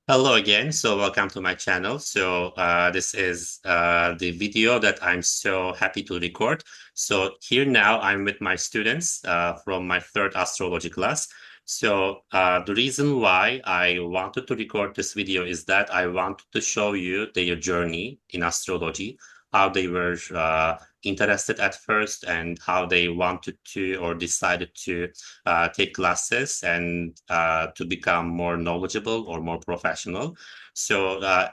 Hello again. So welcome to my channel. This is the video that I'm so happy to record. So here now I'm with my students from my third astrology class. The reason why I wanted to record this video is that I wanted to show you their journey in astrology, how they were interested at first and how they wanted to or decided to take classes and to become more knowledgeable or more professional.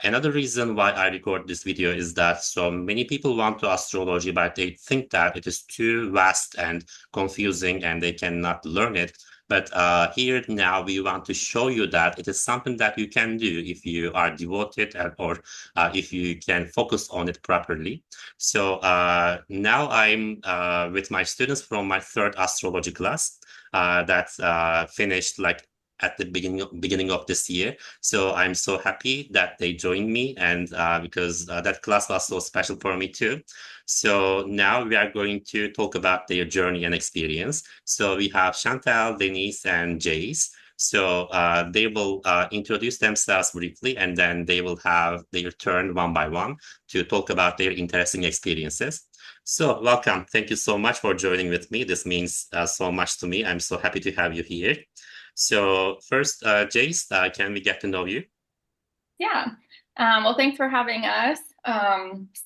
Another reason why I record this video is that so many people want to astrology, but they think that it is too vast and confusing and they cannot learn it. But here now we want to show you that it is something that you can do if you are devoted or if you can focus on it properly. Now I'm with my students from my third astrology class that finished like at the beginning of this year. So I'm so happy that they joined me, and because that class was so special for me too. So now we are going to talk about their journey and experience. So we have Chantelle, Denise, and Jace. They will introduce themselves briefly, and then they will have their turn one by one to talk about their interesting experiences. So, welcome. Thank you so much for joining with me. This means so much to me. I'm so happy to have you here. So, first, Jace, can we get to know you? Yeah. Well, thanks for having us.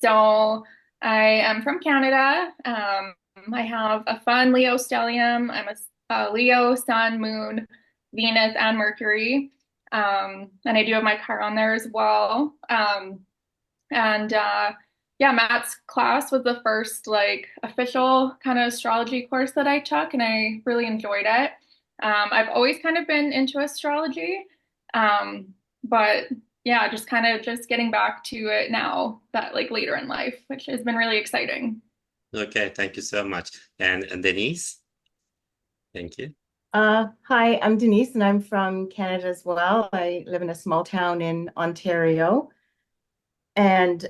So I am from Canada. I have a fun Leo stellium. I'm a Leo, Sun, Moon, Venus, and Mercury. And I do have my car on there as well. And Yeah, Matt's class was the first like official kind of astrology course that I took, and I really enjoyed it. I've always kind of been into astrology, but yeah, just kind of just getting back to it now that like later in life, which has been really exciting. Okay, thank you so much. And Denise, thank you. Hi, I'm Denise, and I'm from Canada as well. I live in a small town in Ontario. And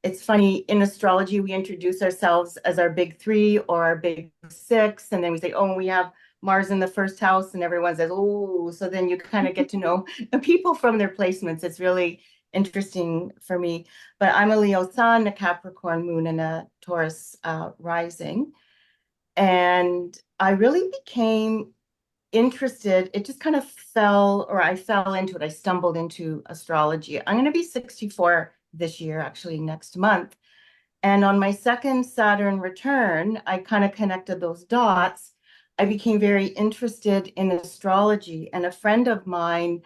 it's funny, in astrology, we introduce ourselves as our big three or our big six. And then we say, oh, we have Mars in the first house. And everyone says, oh, so then you kind of get to know the people from their placements. It's really interesting for me. But I'm a Leo sun, a Capricorn moon, and a Taurus rising. And I really became interested. It just kind of fell, or I fell into it. I stumbled into astrology. I'm going to be 64 this year, actually, next month. And on my second Saturn return, I kind of connected those dots. I became very interested in astrology. And a friend of mine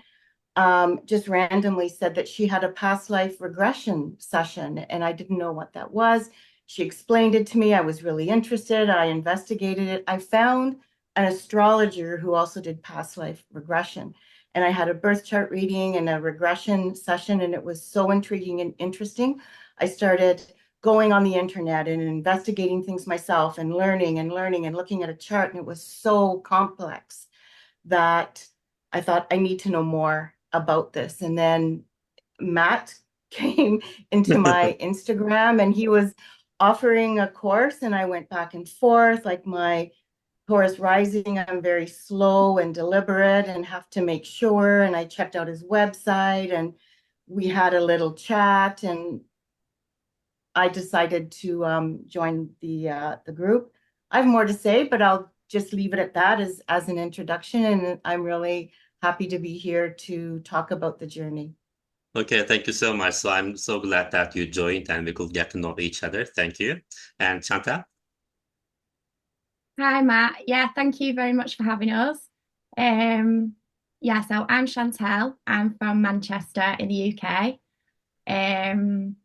just randomly said that she had a past life regression session, and I didn't know what that was. She explained it to me. I was really interested. I investigated it. I found an astrologer who also did past life regression. And I had a birth chart reading and a regression session, and it was so intriguing and interesting. I started going on the internet and investigating things myself and learning and learning and looking at a chart, and it was so complex that I thought I need to know more about this. And then Matt came into my Instagram and he was offering a course, and I went back and forth. Like my Taurus rising, I'm very slow and deliberate and have to make sure. And I checked out his website and we had a little chat, and I decided to join the group. I have more to say, but I'll just leave it at that as an introduction. And I'm really happy to be here to talk about the journey. Okay, thank you so much. So I'm so glad that you joined and we could get to know each other. Thank you. And Chantal? Hi, Matt. Yeah, thank you very much for having us. Um, yeah, so I'm Chantelle. I'm from Manchester in the UK. Um,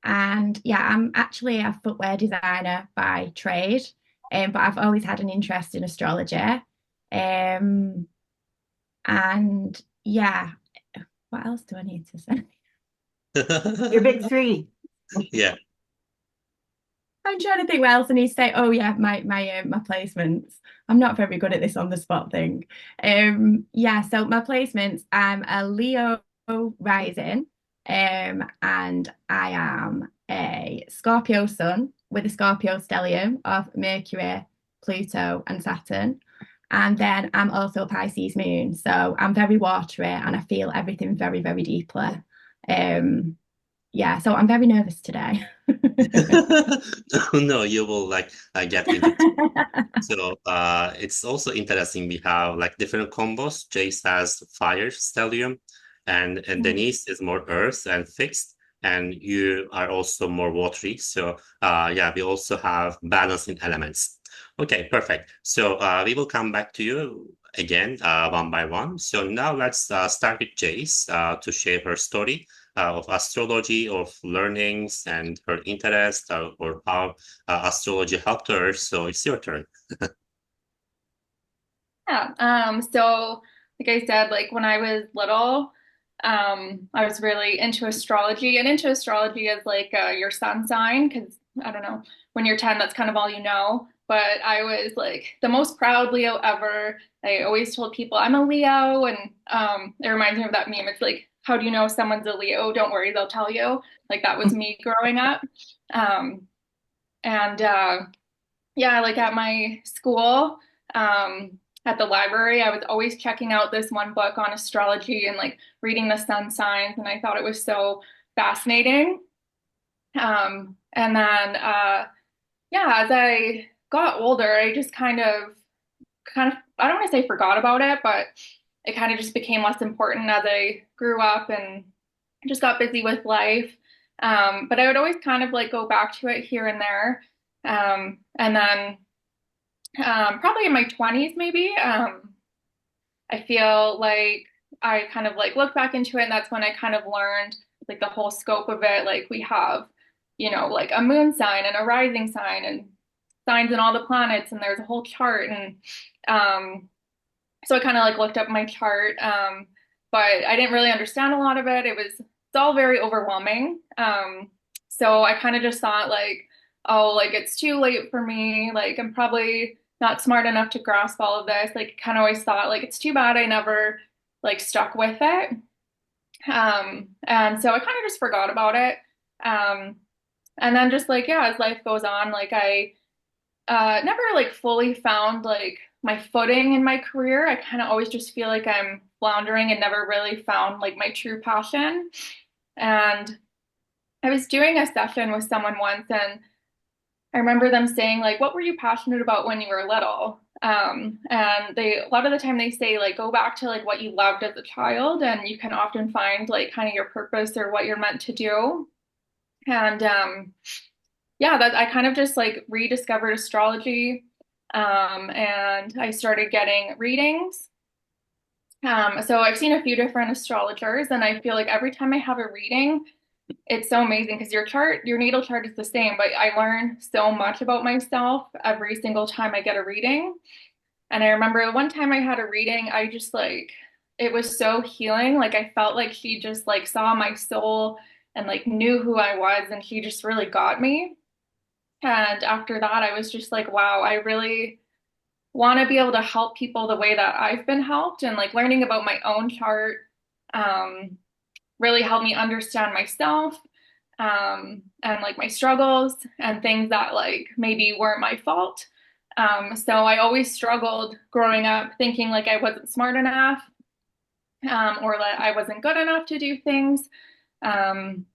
and yeah, I'm actually a footwear designer by trade, but I've always had an interest in astrology. Um, and yeah, what else do I need to say? Your big three. Yeah. I'm trying to think what else I need to say. Oh yeah, my placements. I'm not very good at this on the spot thing. Yeah, so my placements, I'm a Leo rising, and I am a Scorpio sun with a Scorpio stellium of Mercury, Pluto, and Saturn. And then I'm also Pisces moon. So I'm very watery and I feel everything very, very deeply. Yeah, so I'm very nervous today. No, you will like get into it. So it's also interesting. We have like different combos. Jace has fire stellium, and Denise is more earth and fixed, and you are also more watery. So yeah, we also have balance in elements. Okay, perfect. So we will come back to you again one by one. So now let's start with Jace to share her story of astrology, of learnings, and her interest, or how astrology helped her. So it's your turn. Yeah. So like I said, like when I was little, I was really into astrology and into astrology as like your sun sign, because I don't know, when you're 10, that's kind of all you know. But I was like the most proud Leo ever. I always told people I'm a Leo, and it reminds me of that meme. It's like, how do you know someone's a Leo? Don't worry, they'll tell you. Like that was me growing up. Um, and yeah, like at my school, at the library, I was always checking out this one book on astrology and like reading the sun signs, and I thought it was so fascinating. And then, yeah, as I got older, I just I don't want to say forgot about it, but it kind of just became less important as I grew up and just got busy with life. But I would always kind of like go back to it here and there. And then probably in my 20s, maybe, I feel like I kind of like looked back into it, and that's when I kind of learned like the whole scope of it. Like we have, like a moon sign and a rising sign and signs in all the planets, and there's a whole chart. And so I kind of like looked up my chart, but I didn't really understand a lot of it. It's all very overwhelming. So I kind of just thought like, oh, like it's too late for me. Like I'm probably not smart enough to grasp all of this. Like kind of always thought like it's too bad I never like stuck with it. And so I kind of just forgot about it. Um, and then just like, yeah, as life goes on, like I never like fully found like my footing in my career. I kind of always just feel like I'm floundering and never really found like my true passion. And I was doing a session with someone once, and I remember them saying like, "What were you passionate about when you were little?" And a lot of the time they say like, go back to like what you loved as a child, and you can often find like kind of your purpose or what you're meant to do. And yeah, that I kind of just like rediscovered astrology. And I started getting readings. So I've seen a few different astrologers, and I feel like every time I have a reading, it's so amazing because your natal chart is the same, but I learn so much about myself every single time I get a reading. And I remember one time I had a reading, I just like, it was so healing. Like I felt like she just like saw my soul and like knew who I was, and she just really got me. And after that, I was just like, wow, I really want to be able to help people the way that I've been helped. And like learning about my own chart um, really helped me understand myself, and like my struggles and things that like maybe weren't my fault. So I always struggled growing up thinking like I wasn't smart enough, or that I wasn't good enough to do things. Um,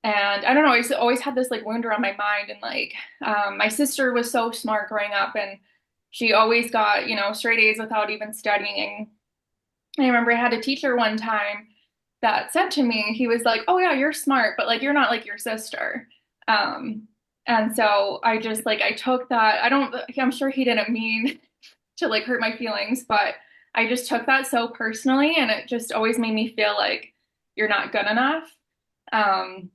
and I don't know, I always had this like wound around my mind. And like, my sister was so smart growing up, and she always got, straight A's without even studying. I remember I had a teacher one time that said to me, he was like, "Oh yeah, you're smart, but like you're not like your sister." Um, and so I just like I took that. I'm sure he didn't mean to like hurt my feelings, but I just took that so personally, and it just always made me feel like you're not good enough. Um,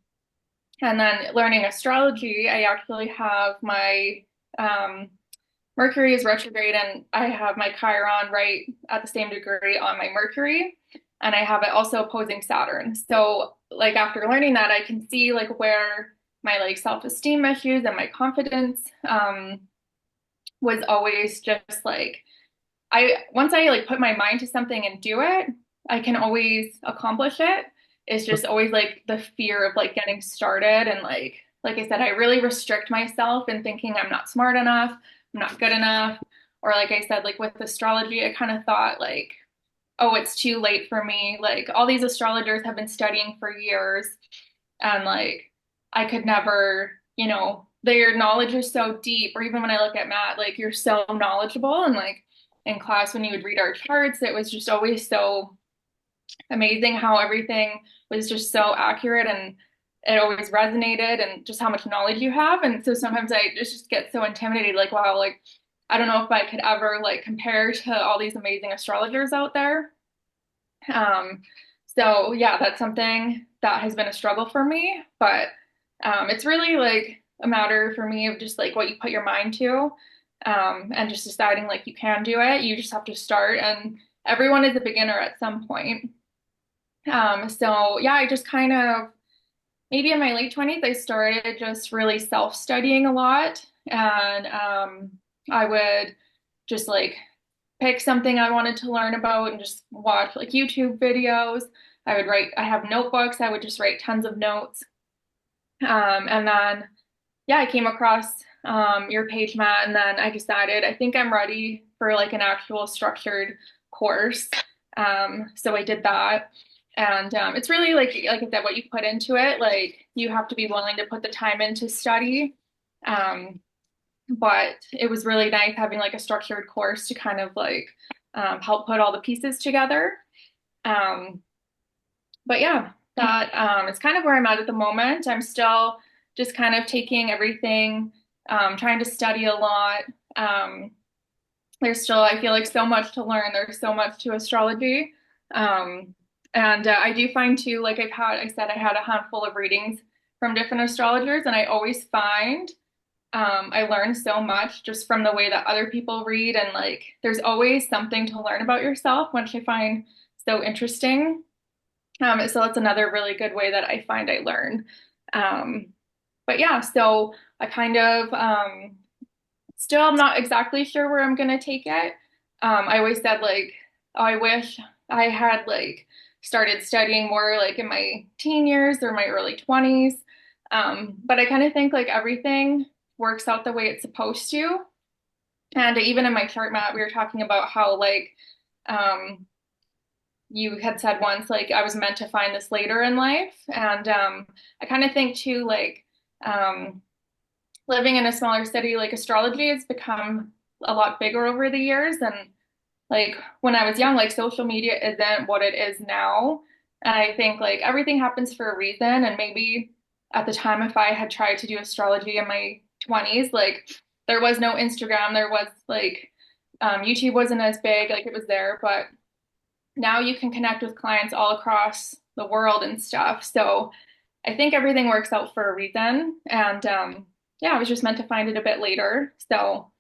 and then learning astrology, I actually have my Mercury is retrograde, and I have my Chiron right at the same degree on my Mercury, and I have it also opposing Saturn. So like after learning that, I can see like where my like self-esteem issues and my confidence was always just like once I like put my mind to something and do it, I can always accomplish it. It's just always like the fear of like getting started, and like I said, I really restrict myself in thinking I'm not smart enough, I'm not good enough, or like I said, like with astrology, I kind of thought like, oh, it's too late for me. Like all these astrologers have been studying for years, and like I could never, their knowledge is so deep. Or even when I look at Matt, like you're so knowledgeable, and like in class when you would read our charts, it was just always so amazing how everything was just so accurate, and it always resonated, and just how much knowledge you have. And so sometimes I just get so intimidated, like, wow, like I don't know if I could ever like compare to all these amazing astrologers out there. Um, so yeah, that's something that has been a struggle for me, but it's really like a matter for me of just like what you put your mind to, and just deciding like you can do it. You just have to start, and everyone is a beginner at some point. So yeah, I just kind of maybe in my late 20s, I started just really self-studying a lot, and I would just like pick something I wanted to learn about and just watch like YouTube videos. I have notebooks, I would just write tons of notes. And then, yeah, I came across your page, Matt, and then I decided I think I'm ready for like an actual structured course. So I did that. And it's really like I said, what you put into it, like you have to be willing to put the time in to study. Um, but it was really nice having like a structured course to kind of like help put all the pieces together. Um, but yeah, that is kind of where I'm at the moment. I'm still just kind of taking everything, trying to study a lot. There's still, I feel like, so much to learn. There's so much to astrology. And I do find too, like I said, I had a handful of readings from different astrologers, and I always find I learn so much just from the way that other people read, and like there's always something to learn about yourself, which I find so interesting. So that's another really good way that I find I learn. Um, but yeah, so I kind of still I'm not exactly sure where I'm gonna take it. I always said like, oh, I wish I had like started studying more like in my teen years or my early 20s. But I kind of think like everything works out the way it's supposed to. And even in my chart map, we were talking about how like um, you had said once, like I was meant to find this later in life. And I kind of think too, like um, living in a smaller city, like astrology has become a lot bigger over the years. And like when I was young, like social media isn't what it is now. And I think like everything happens for a reason. And maybe at the time, if I had tried to do astrology in my 20s, like there was no Instagram, there was like YouTube wasn't as big, like it was there, but now you can connect with clients all across the world and stuff. So I think everything works out for a reason. And yeah, I was just meant to find it a bit later. So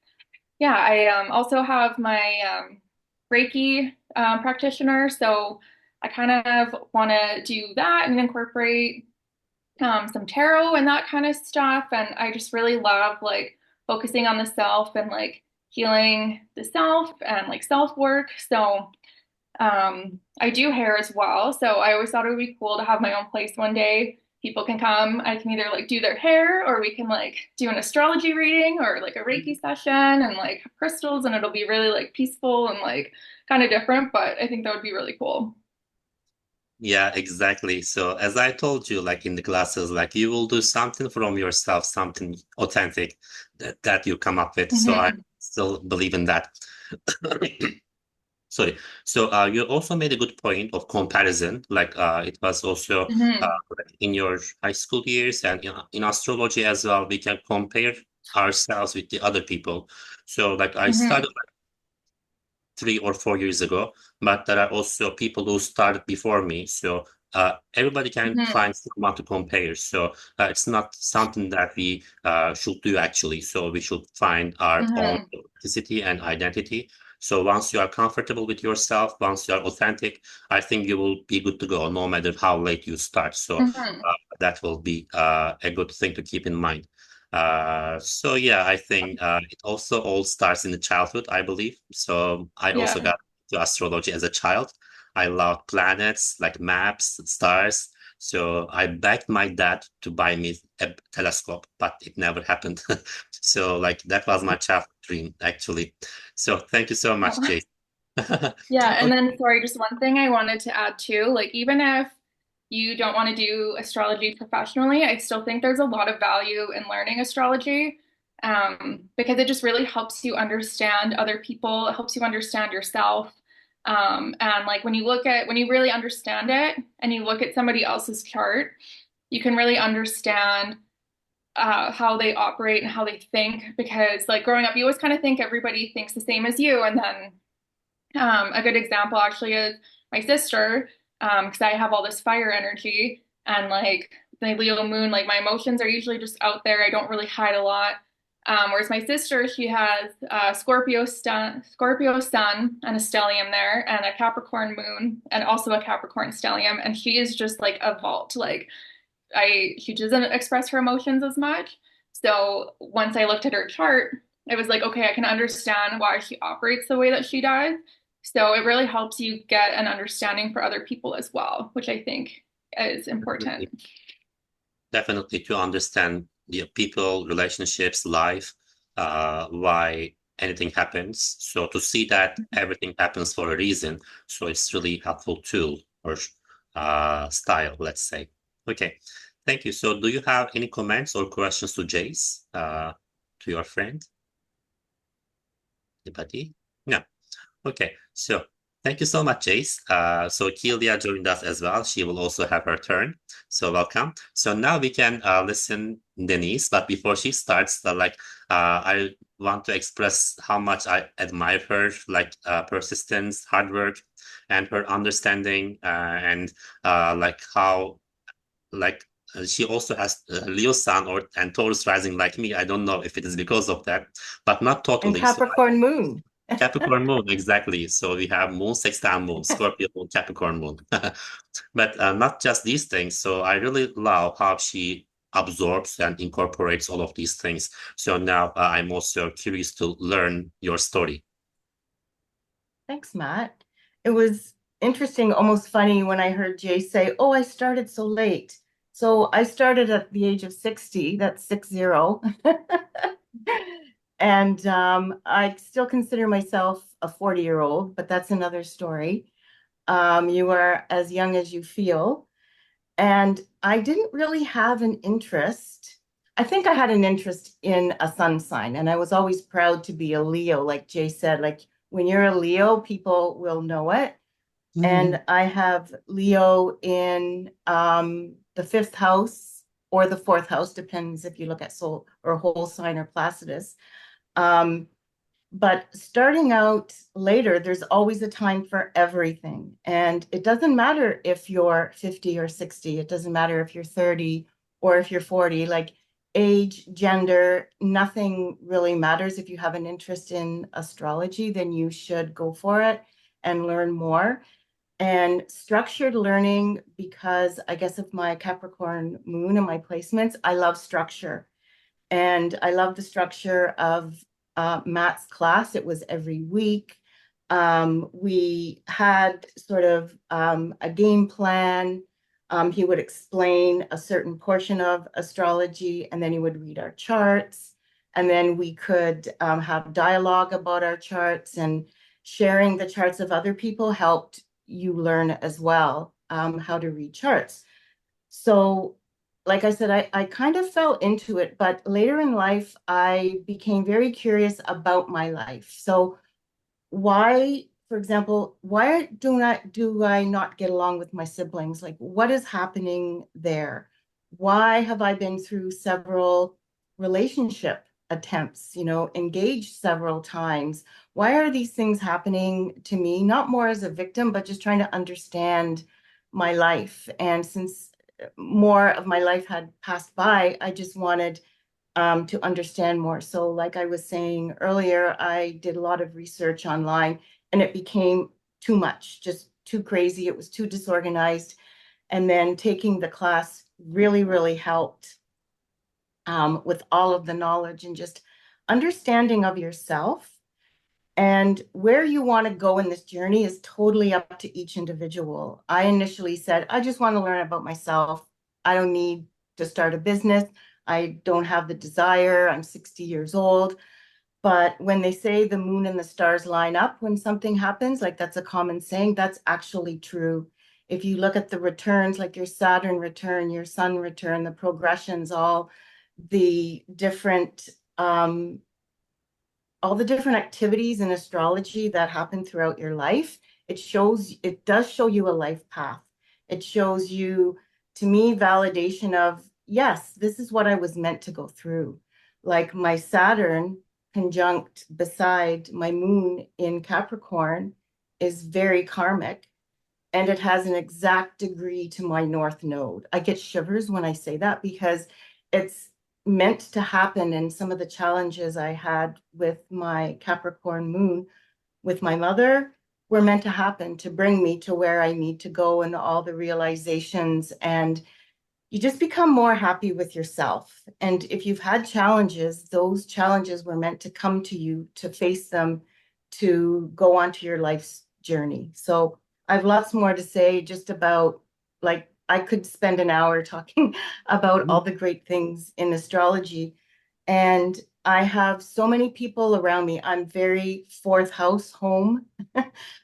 yeah, I also have my Reiki practitioner. So I kind of want to do that and incorporate some tarot and that kind of stuff. And I just really love like focusing on the self and like healing the self and like self work. So I do hair as well. So I always thought it would be cool to have my own place one day. People can come. I can either like do their hair, or we can like do an astrology reading or like a Reiki session and like have crystals, and it'll be really like peaceful and like kind of different, but I think that would be really cool. Yeah, exactly. So as I told you, like in the classes, like you will do something from yourself, something authentic that you come up with. So I Hmm. still believe in that. Sorry. So you also made a good point of comparison. Like it was also Hmm. in your high school years and in astrology as well, we can compare ourselves with the other people. So like I Hmm. started 3 or 4 years ago, but there are also people who started before me. So everybody can Hmm. find someone to compare. So it's not something that we should do actually. So we should find our own Hmm. authenticity and identity. So once you are comfortable with yourself, once you are authentic, I think you will be good to go, no matter how late you start. So Hmm. that will be a good thing to keep in mind. So yeah, I think it also all starts in the childhood, I believe. So I also Yeah. got to astrology as a child. I love planets, like maps, stars. So I begged my dad to buy me a telescope, but it never happened. So like that was my childhood dream, actually. So thank you so much, Oh. Jace. Yeah, and Okay. then sorry, just one thing I wanted to add too, like even if you don't want to do astrology professionally, I still think there's a lot of value in learning astrology, because it just really helps you understand other people, it helps you understand yourself. And like when you really understand it and you look at somebody else's chart, you can really understand how they operate and how they think. Because like growing up, you always kind of think everybody thinks the same as you, and then a good example actually is my sister, because I have all this fire energy and like the Leo moon, like my emotions are usually just out there. I don't really hide a lot. Whereas my sister, she has Scorpio sun and a stellium there, and a Capricorn moon, and also a Capricorn stellium, and she is just like a vault. Like she doesn't express her emotions as much. So once I looked at her chart, it was like, okay, I can understand why she operates the way that she does. So it really helps you get an understanding for other people as well, which I think is important. Definitely to understand the people, relationships, life, why anything happens. So to see that everything happens for a reason. So it's really helpful tool or style, let's say. Okay, thank you. So do you have any comments or questions to Jace, to your friend? Anybody? No. Okay, so thank you so much, Jace. So Keelia joined us as well. She will also have her turn. So welcome. So now we can listen Denise, but before she starts, I want to express how much I admire her, like persistence, hard work, and her understanding, and like how like she also has Leo Sun and Taurus rising like me. I don't know if it is because of that, but not And totally. So Capricorn moon. Capricorn moon, exactly. So we have moon, sextile moon, Scorpio moon, Capricorn moon. But not just these things. So I really love how she absorbs and incorporates all of these things. So now I'm also curious to learn your story. Thanks, Matt. It was interesting, almost funny when I heard Jay say, "Oh, I started so late." So I started at the age of 60, that's 60. And I still consider myself a 40-year-old, but that's another story. You are as young as you feel. And I didn't really have an interest. I think I had an interest in a sun sign, and I was always proud to be a Leo. Like Jay said, like when you're a Leo, people will know it. And I have Leo in the fifth house or the fourth house, depends if you look at soul or whole sign or Placidus. Um, but starting out later, there's always a time for everything. And it doesn't matter if you're 50 or 60. It doesn't matter if you're 30 or if you're 40. Like age, gender, nothing really matters. If you have an interest in astrology, then you should go for it and learn more. And structured learning, because I guess of my Capricorn moon and my placements, I love structure. And I love the structure of Matt's class. It was every week. We had sort of a game plan. He would explain a certain portion of astrology, and then he would read our charts. And then we could have dialogue about our charts, and sharing the charts of other people helped you learn as well how to read charts. So like I said, I kind of fell into it, but later in life, I became very curious about my life. So why, for example, why do I not get along with my siblings? Like, what is happening there? Why have I been through several relationship attempts, engaged several times? Why are these things happening to me? Not more as a victim, but just trying to understand my life. And since more of my life had passed by, I just wanted to understand more. So like I was saying earlier, I did a lot of research online, and it became too much, just too crazy. It was too disorganized. And then taking the class really, really helped with all of the knowledge and just understanding of yourself. And where you want to go in this journey is totally up to each individual. I initially said, I just want to learn about myself. I don't need to start a business. I don't have the desire. I'm 60 years old. But when they say the moon and the stars line up when something happens, like that's a common saying, that's actually true. If you look at the returns, like your Saturn return, your Sun return, the progressions, the different um, all the different activities in astrology that happen throughout your life, it does show you a life path. It shows you, to me, validation of, yes, this is what I was meant to go through. Like my Saturn conjunct beside my moon in Capricorn is very karmic, and it has an exact degree to my North Node. I get shivers when I say that because it's meant to happen. And some of the challenges I had with my Capricorn moon with my mother were meant to happen to bring me to where I need to go, and all the realizations. And you just become more happy with yourself. And if you've had challenges, those challenges were meant to come to you, to face them, to go onto your life's journey. So I've lots more to say just about, like, I could spend an hour talking about all the great things in astrology. And I have so many people around me. I'm very fourth house home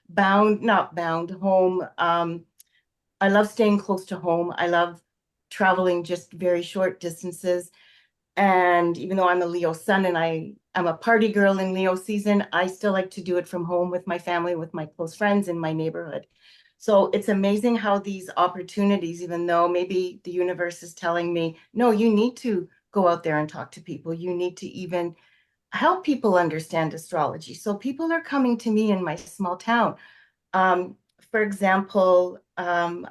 bound, not bound, home. I love staying close to home. I love traveling just very short distances. And even though I'm a Leo sun and I'm a party girl in Leo season, I still like to do it from home with my family, with my close friends in my neighborhood. So it's amazing how these opportunities, even though maybe the universe is telling me, no, you need to go out there and talk to people. You need to even help people understand astrology. So people are coming to me in my small town. Um, for example, I'm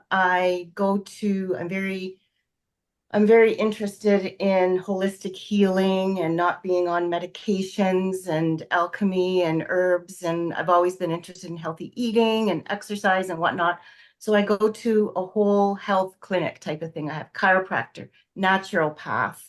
very interested in holistic healing and not being on medications and alchemy and herbs. And I've always been interested in healthy eating and exercise and whatnot. So I go to a whole health clinic type of thing. I have chiropractor, naturopath,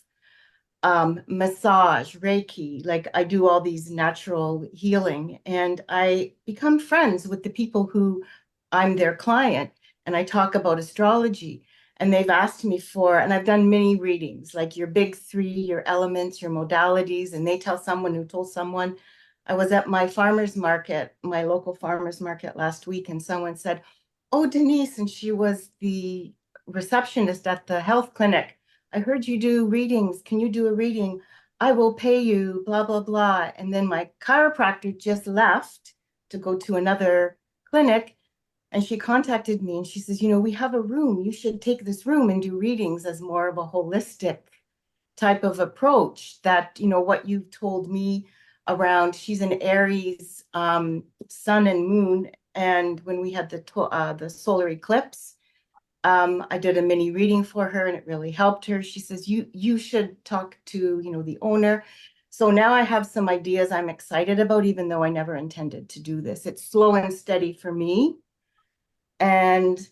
massage, Reiki, like I do all these natural healing, and I become friends with the people who I'm their client, and I talk about astrology. And they've asked me for, and I've done many readings, like your big three, your elements, your modalities, and they tell someone who told someone. I was at my farmer's market, my local farmer's market last week, and someone said, "Oh, Denise," and she was the receptionist at the health clinic. "I heard you do readings. Can you do a reading? I will pay you, blah, blah, blah." And then my chiropractor just left to go to another clinic. And she contacted me and she says, "We have a room. You should take this room and do readings as more of a holistic type of approach." That, what you've told me around, she's an Aries sun and moon. And when we had the solar eclipse, I did a mini reading for her and it really helped her. She says, you should talk to, the owner. So now I have some ideas I'm excited about, even though I never intended to do this. It's slow and steady for me. And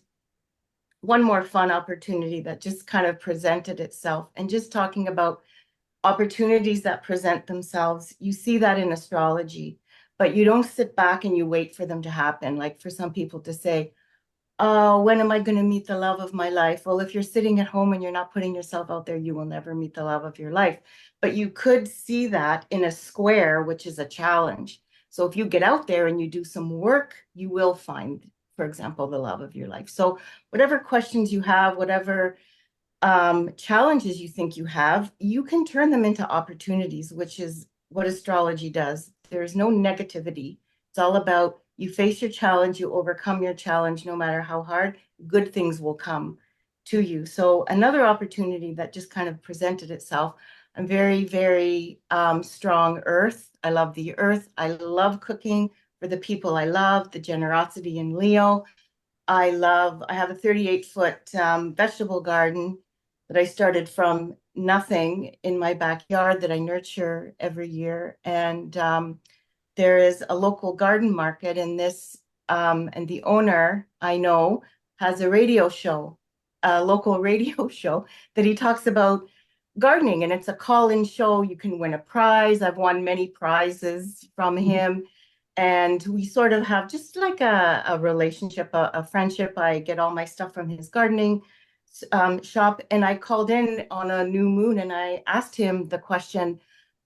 one more fun opportunity that just kind of presented itself, and just talking about opportunities that present themselves. You see that in astrology, but you don't sit back and you wait for them to happen. Like for some people to say, "Oh, when am I going to meet the love of my life?" Well, if you're sitting at home and you're not putting yourself out there, you will never meet the love of your life. But you could see that in a square, which is a challenge. So if you get out there and you do some work, you will find, for example, the love of your life. So whatever questions you have, whatever challenges you think you have, you can turn them into opportunities, which is what astrology does. There is no negativity. It's all about you face your challenge, you overcome your challenge, no matter how hard, good things will come to you. So another opportunity that just kind of presented itself. I'm very, very strong earth. I love the earth. I love cooking for the people I love, the generosity in Leo. I have a 38-foot vegetable garden that I started from nothing in my backyard that I nurture every year. And there is a local garden market in this, and the owner I know has a radio show, a local radio show that he talks about gardening, and it's a call-in show. You can win a prize. I've won many prizes from him. And we sort of have just like a relationship, a friendship. I get all my stuff from his gardening shop. And I called in on a new moon and I asked him the question,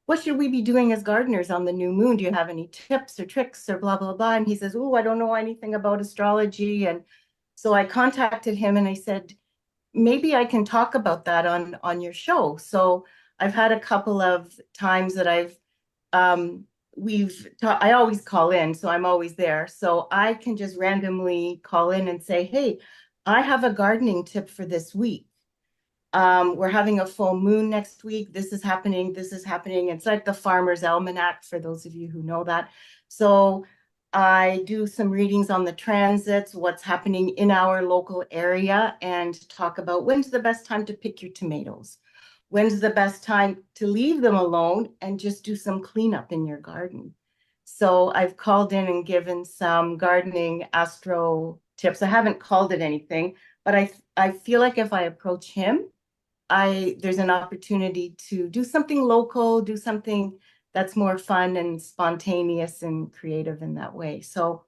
what should we be doing as gardeners on the new moon? Do you have any tips or tricks or blah, blah, blah? And he says, oh, I don't know anything about astrology. And so I contacted him and I said, maybe I can talk about that on your show. So I've had a couple of times that I always call in, so I'm always there. So I can just randomly call in and say, hey, I have a gardening tip for this week. We're having a full moon next week. This is happening. This is happening. It's like the Farmer's Almanac for those of you who know that. So I do some readings on the transits, what's happening in our local area, and talk about when's the best time to pick your tomatoes. When's the best time to leave them alone and just do some cleanup in your garden? So I've called in and given some gardening astro tips. I haven't called it anything, but I feel like if I approach him, there's an opportunity to do something local, do something that's more fun and spontaneous and creative in that way. So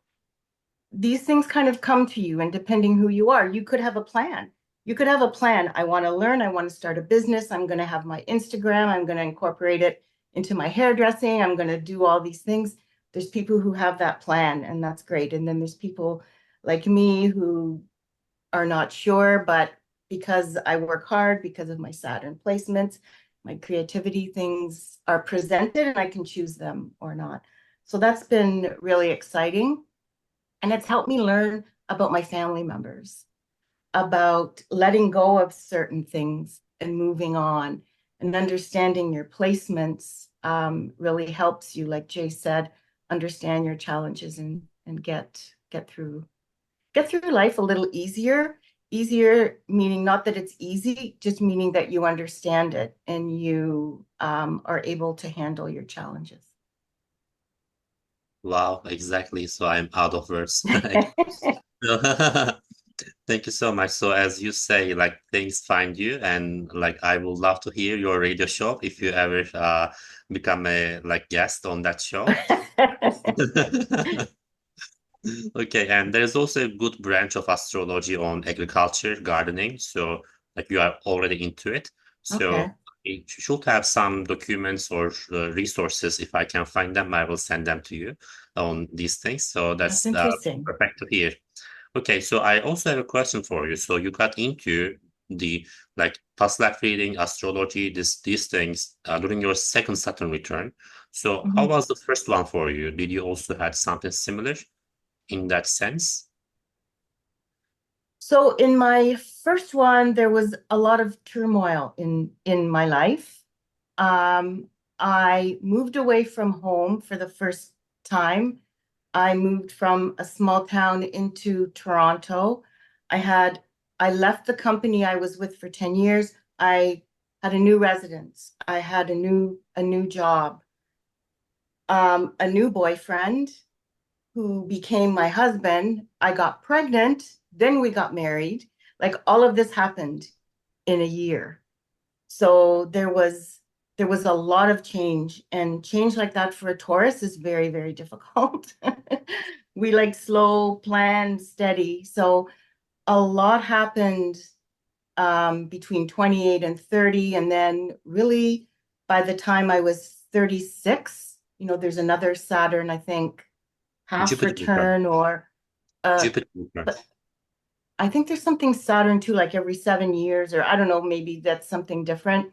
these things kind of come to you, and depending who you are, you could have a plan. You could have a plan. I want to learn. I want to start a business. I'm going to have my Instagram. I'm going to incorporate it into my hairdressing. I'm going to do all these things. There's people who have that plan, and that's great. And then there's people like me who are not sure, but because I work hard, because of my Saturn placements, my creativity, things are presented and I can choose them or not. So that's been really exciting. And it's helped me learn about my family members, about letting go of certain things and moving on, and understanding your placements really helps you, like Jay said, understand your challenges and get through life a little easier. Easier meaning not that it's easy, just meaning that you understand it and you are able to handle your challenges. Wow, exactly. So I'm out of words. Thank you so much. So as you say, like things find you, and like I would love to hear your radio show if you ever become a like guest on that show. Okay, and there's also a good branch of astrology on agriculture, gardening. So, like you are already into it. Okay, So, it should have some documents or resources. If I can find them, I will send them to you on these things. So that's that's interesting. perfect to hear. Okay, so I also have a question for you. So you got into the like past life reading, astrology, these things during your second Saturn return. So how Mhm. was the first one for you? Did you also had something similar in that sense? So in my first one, there was a lot of turmoil in my life. Um, I moved away from home for the first time. I moved from a small town into Toronto. I had I left the company I was with for 10 years. I had a new residence. I had a new job, a new boyfriend who became my husband. I got pregnant, then we got married. Like all of this happened in a year. So there was a lot of change, and change like that for a Taurus is very, very difficult. We like slow, planned, steady. So a lot happened between 28 and 30. And then really by the time I was 36, there's another Saturn, I think, half Jupiter return. return or Jupiter return. but I think there's something Saturn too, like every 7 years, or I don't know, maybe that's something different.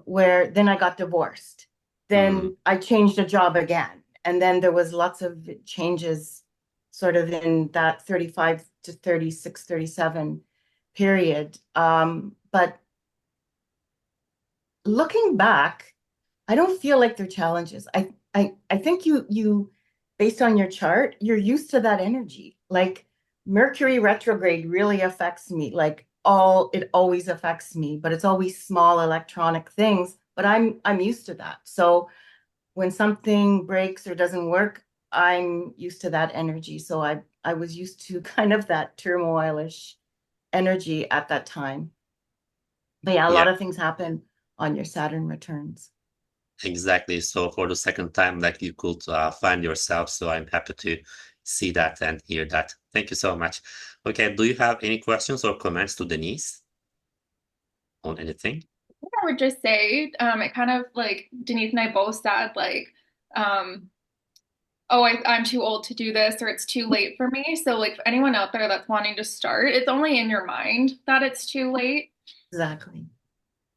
Where then I got divorced. Mm. Then I changed a job again. And then there was lots of changes sort of in that 35 to 36, 37 period. But looking back, I don't feel like they're challenges. I think you based on your chart, you're used to that energy. Like Mercury retrograde really affects me. Like it always affects me, but it's always small electronic things. But I'm used to that. So when something breaks or doesn't work, I'm used to that energy. So I was used to kind of that turmoilish energy at that time. But yeah, a Yeah, lot of things happen on your Saturn returns. exactly. So for the second time, like you could find yourself. So I'm happy to see that and hear that. Thank you so much. Okay, do you have any questions or comments to Denise on anything? I would just say, it kind of like Denise and I both said, like, oh, I'm too old to do this, or it's too late for me. So, like, for anyone out there that's wanting to start, it's only in your mind that it's too late. Exactly.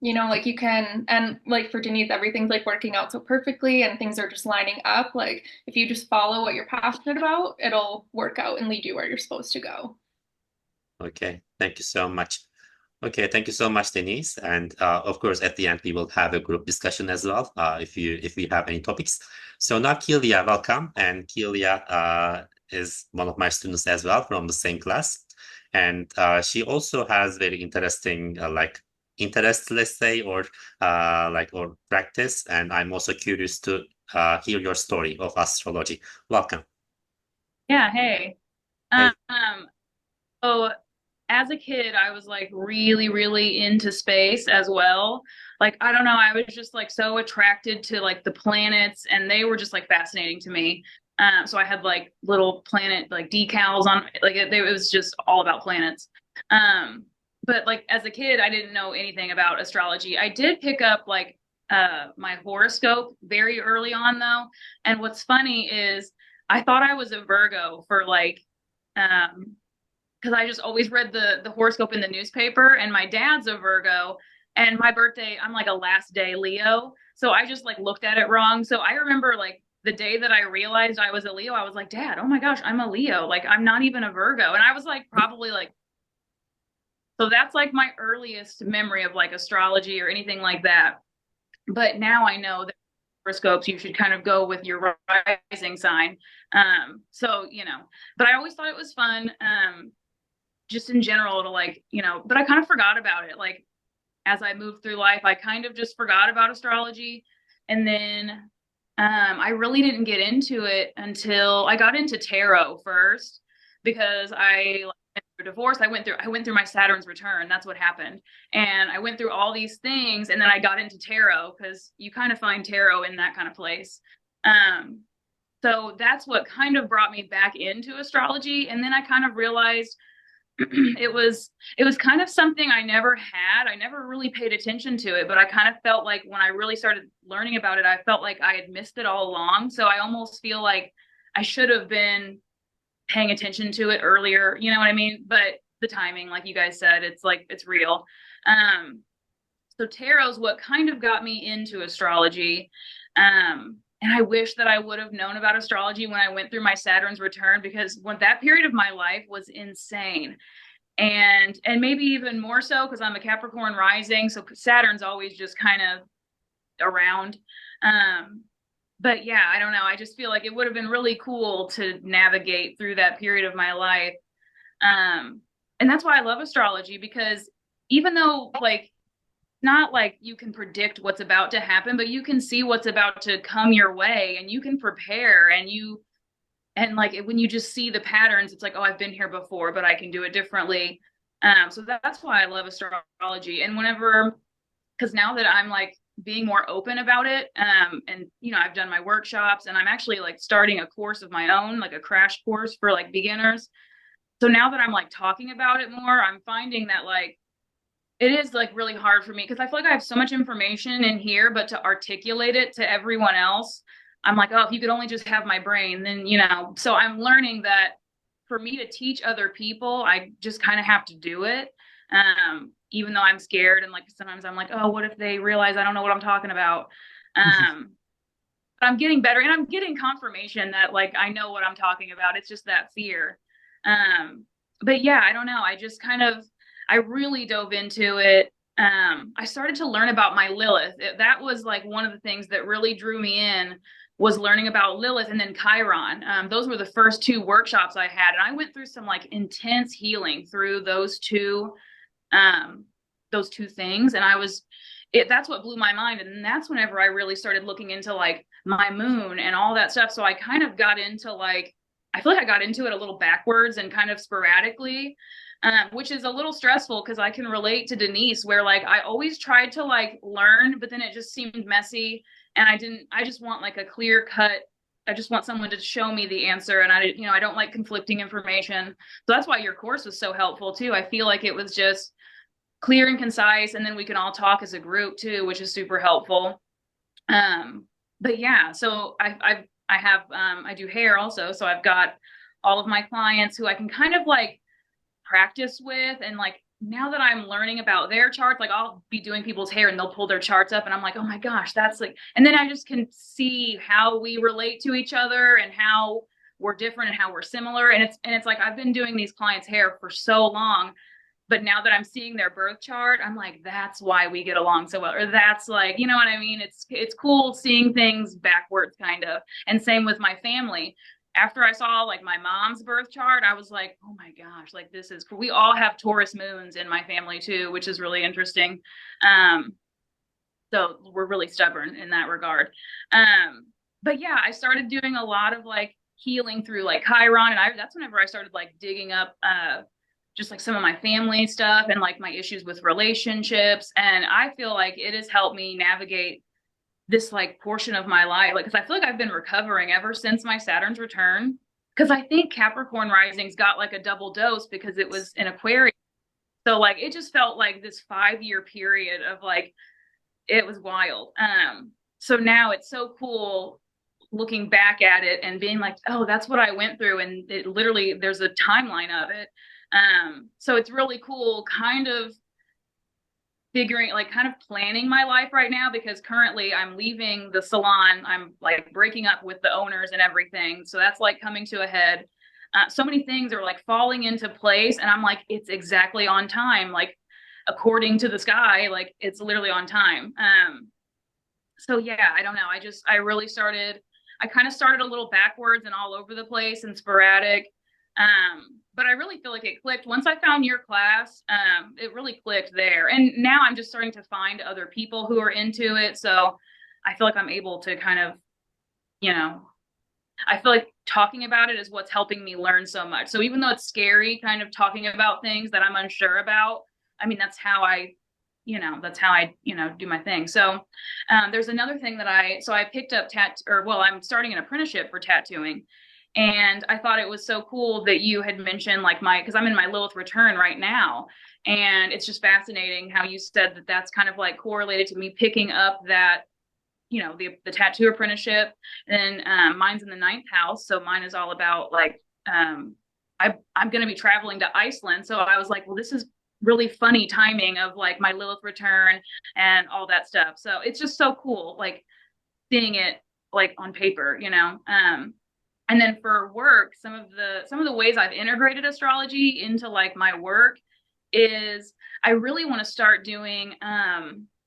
You know, like you can, and like for Denise, everything's like working out so perfectly and things are just lining up. Like, if you just follow what you're passionate about, it'll work out and lead you where you're supposed to go. Okay, thank you so much. Okay, thank you so much, Denise. And of course, at the end, we will have a group discussion as well, if we have any topics. So now Keelia, welcome. And Keelia is one of my students as well from the same class. And she also has very interesting like interest, let's say, or or practice. And I'm also curious to hear your story of astrology. Welcome. Yeah, hey. Hey. So as a kid, I was like really, really into space as well. Like, I don't know, I was just like so attracted to like the planets, and they were just like fascinating to me. So I had like little planet like decals on, like it was just all about planets. But like as a kid, I didn't know anything about astrology. I did pick up like my horoscope very early on though. And what's funny is I thought I was a Virgo for like because I just always read the horoscope in the newspaper, and my dad's a Virgo, and my birthday, I'm like a last day Leo. So I just like looked at it wrong. So I remember like the day that I realized I was a Leo, I was like, Dad, oh my gosh, I'm a Leo. Like I'm not even a Virgo. And I was like probably like, so that's like my earliest memory of like astrology or anything like that. But now I know that horoscopes, you should kind of go with your rising sign. So, you know, but I always thought it was fun. Just in general to like, you know, but I kind of forgot about it. Like as I moved through life, I kind of just forgot about astrology. And then I really didn't get into it until I got into tarot first, because I went through divorce. I went through my Saturn's return. That's what happened. And I went through all these things, and then I got into tarot because you kind of find tarot in that kind of place. So that's what kind of brought me back into astrology. And then I kind of realized it was kind of something I never had. I never really paid attention to it, but I kind of felt like when I really started learning about it, I felt like I had missed it all along. So I almost feel like I should have been paying attention to it earlier. You know what I mean? But the timing, like you guys said, it's like it's real. So tarot's what kind of got me into astrology. And I wish that I would have known about astrology when I went through my Saturn's return, because when that period of my life was insane. And maybe even more so because I'm a Capricorn rising, so Saturn's always just kind of around. But yeah, I don't know. I just feel like it would have been really cool to navigate through that period of my life. And that's why I love astrology, because even though like not like you can predict what's about to happen, but you can see what's about to come your way, and you can prepare, and like when you just see the patterns, it's like, oh, I've been here before, but I can do it differently. So that's why I love astrology. And whenever, because now that I'm like being more open about it, and you know, I've done my workshops, and I'm actually like starting a course of my own, like a crash course for like beginners. So now that I'm like talking about it more, I'm finding that like it is like really hard for me, because I feel like I have so much information in here, but to articulate it to everyone else, I'm like, oh, if you could only just have my brain, then, you know. So I'm learning that for me to teach other people, I just kind of have to do it. Even though I'm scared, and like sometimes I'm like, oh, what if they realize I don't know what I'm talking about? But I'm getting better, and I'm getting confirmation that like I know what I'm talking about. It's just that fear. But yeah, I don't know. I really dove into it. I started to learn about my Lilith. That was like one of the things that really drew me in, was learning about Lilith, and then Chiron. Those were the first two workshops I had. And I went through some like intense healing through those two things. And that's what blew my mind. And that's whenever I really started looking into like my moon and all that stuff. So I kind of got into like, I feel like I got into it a little backwards and kind of sporadically. Which is a little stressful, because I can relate to Denise, where like I always tried to like learn, but then it just seemed messy, and I just want like a clear cut. I just want someone to show me the answer, and I don't like conflicting information. So that's why your course was so helpful too. I feel like it was just clear and concise, and then we can all talk as a group too, which is super helpful. But yeah, so I do hair also, so I've got all of my clients who I can kind of like practice with, and like now that I'm learning about their charts, like I'll be doing people's hair and they'll pull their charts up and I'm like, oh my gosh, that's like, and then I just can see how we relate to each other and how we're different and how we're similar. And it's like I've been doing these clients' hair for so long, but now that I'm seeing their birth chart, I'm like, that's why we get along so well. Or that's like, you know what I mean? It's cool seeing things backwards kind of. And same with my family. After I saw like my mom's birth chart, I was like, oh my gosh, like this is cool. We all have Taurus moons in my family too, which is really interesting. So we're really stubborn in that regard. But yeah, I started doing a lot of like healing through like Chiron, and that's whenever I started like digging up just like some of my family stuff and like my issues with relationships. And I feel like it has helped me navigate this like portion of my life. Like, cause I feel like I've been recovering ever since my Saturn's return. Cause I think Capricorn risings got like a double dose because it was in Aquarius. So like, it just felt like this 5-year period of like, it was wild. So now it's so cool looking back at it and being like, oh, that's what I went through. And it literally, there's a timeline of it. So it's really cool kind of figuring, like kind of planning my life right now, because currently I'm leaving the salon. I'm like breaking up with the owners and everything. So that's like coming to a head. So many things are like falling into place, and I'm like, it's exactly on time. Like according to the sky, like it's literally on time. So yeah, I don't know. I kind of started a little backwards and all over the place and sporadic. But I really feel like it clicked once I found your class. It really clicked there. And now I'm just starting to find other people who are into it. So I feel like I'm able to kind of, you know, I feel like talking about it is what's helping me learn so much. So even though it's scary kind of talking about things that I'm unsure about, I mean, that's how I do my thing. So there's another thing that I picked up I'm starting an apprenticeship for tattooing. And I thought it was so cool that you had mentioned like because I'm in my Lilith return right now. And it's just fascinating how you said that that's kind of like correlated to me picking up that, you know, the tattoo apprenticeship. And mine's in the 9th house. So mine is all about like, I'm going to be traveling to Iceland. So I was like, well, this is really funny timing of like my Lilith return and all that stuff. So it's just so cool, like seeing it like on paper, you know. And then for work, some of the ways I've integrated astrology into like my work is I really want to start doing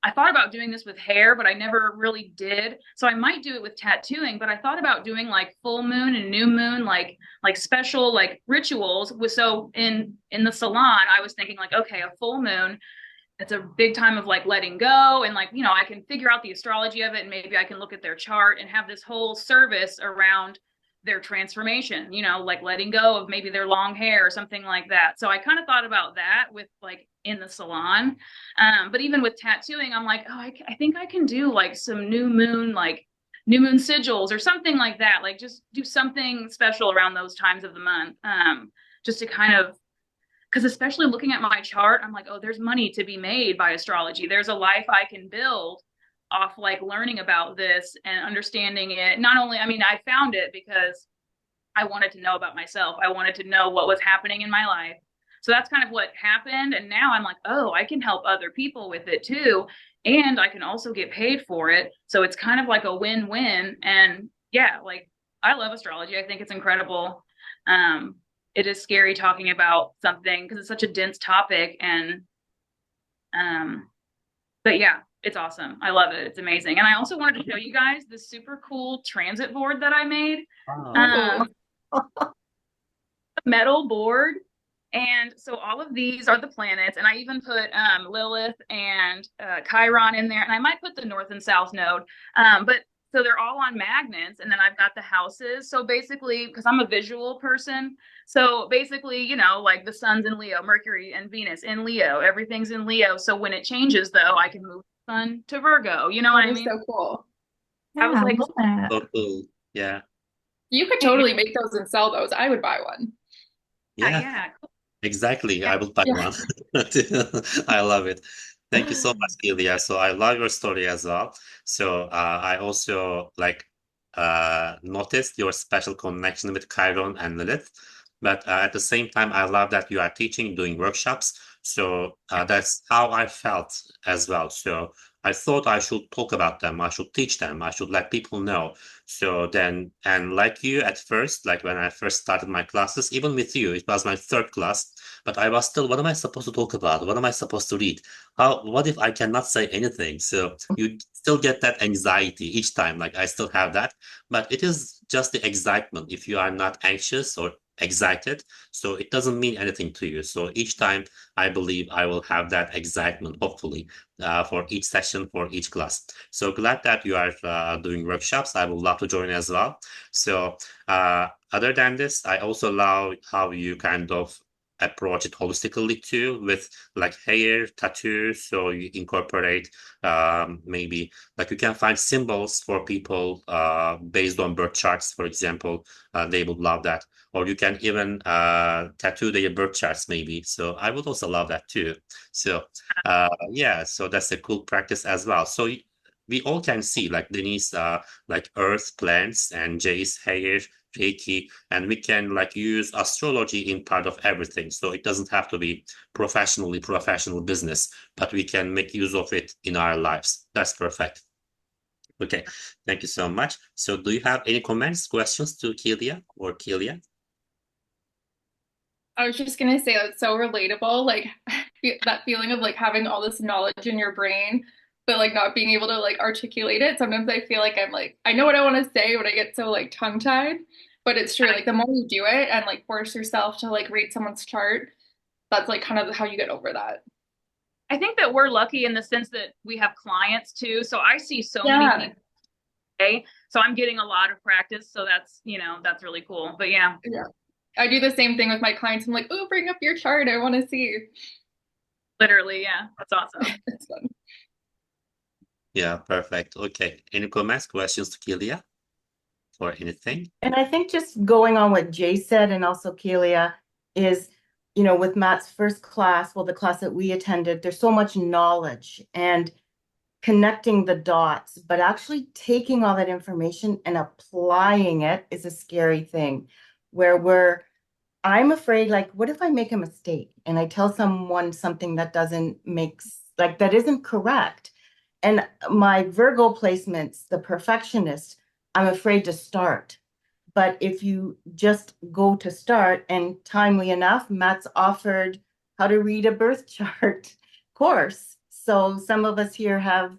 I thought about doing this with hair, but I never really did. So I might do it with tattooing, but I thought about doing like full moon and new moon, like special like rituals. So in the salon, I was thinking like, okay, a full moon, it's a big time of like letting go. And like, you know, I can figure out the astrology of it, and maybe I can look at their chart and have this whole service around their transformation, you know, like letting go of maybe their long hair or something like that. So I kind of thought about that with like in the salon. But even with tattooing, I'm like, oh, I think I can do like some new moon sigils or something like that. Like just do something special around those times of the month. Just to kind of, because especially looking at my chart, I'm like, oh, there's money to be made by astrology. There's a life I can build off like learning about this and understanding it. Not only, I mean, I found it because I wanted to know about myself. I wanted to know what was happening in my life. So that's kind of what happened. And now I'm like, oh, I can help other people with it too. And I can also get paid for it. So it's kind of like a win-win. And yeah, like I love astrology. I think it's incredible. It is scary talking about something because it's such a dense topic. And but yeah, it's awesome. I love it. It's amazing. And I also wanted to show you guys this super cool transit board that I made. A metal board. And so all of these are the planets. And I even put Lilith and Chiron in there. And I might put the North and South node. But so they're all on magnets. And then I've got the houses. So basically, because I'm a visual person. So basically, you know, like the sun's in Leo, Mercury and Venus in Leo, everything's in Leo. So when it changes, though, I can move the sun to Virgo. You know what I mean? So cool. Yeah, I was like, So cool. Yeah. You could totally make those and sell those. I would buy one. Yeah. yeah. Exactly. I will buy Yeah. one. I love it. Thank you so much, Keelia. So I love your story as well. So I also noticed your special connection with Chiron and Lilith. But at the same time, I love that you are teaching, doing workshops. So that's how I felt as well. So I thought I should talk about them. I should teach them. I should let people know. So then, and like you at first, like when I first started my classes, even with you, it was my third class, but I was still, what am I supposed to talk about? What am I supposed to read? What if I cannot say anything? So you still get that anxiety each time. Like I still have that, but it is just the excitement. If you are not anxious or excited, so it doesn't mean anything to you. So each time I believe I will have that excitement, hopefully, for each session, for each class. So glad that you are doing workshops. I would love to join as well. So other than this, I also love how you kind of approach it holistically too, with like hair, tattoos. So you incorporate maybe like you can find symbols for people based on birth charts, for example. They would love that. Or you can even tattoo their birth charts, maybe. So I would also love that too. So yeah, so that's a cool practice as well. So we all can see like Denise, like earth, plants, and Jace, hair, Reiki, and we can like use astrology in part of everything. So it doesn't have to be professional business, but we can make use of it in our lives. That's perfect. Okay, thank you so much. So do you have any comments, questions to Keelia or Keelia? I was just gonna say that's so relatable, like that feeling of like having all this knowledge in your brain, but like not being able to like articulate it. Sometimes I feel like I'm like, I know what I want to say, but I get so like tongue-tied. But it's true, like the more you do it and like force yourself to like read someone's chart, that's like kind of how you get over that. I think that we're lucky in the sense that we have clients too. So I see so many Yeah. people today. So I'm getting a lot of practice. So that's, that's really cool. But yeah, Yeah. I do the same thing with my clients. I'm like, oh, bring up your chart. I want to see. literally, yeah, that's awesome. It's fun. Yeah, perfect. Okay, any comments, questions to Keelia or anything? And I think just going on what Jay said and also Keelia is, with Matt's first class, well, the class that we attended, there's so much knowledge and connecting the dots, but actually taking all that information and applying it is a scary thing I'm afraid, like, what if I make a mistake and I tell someone something that that isn't correct? And my Virgo placements, the perfectionist, I'm afraid to start. But if you just go to start, and timely enough, Matt's offered how to read a birth chart course. So some of us here have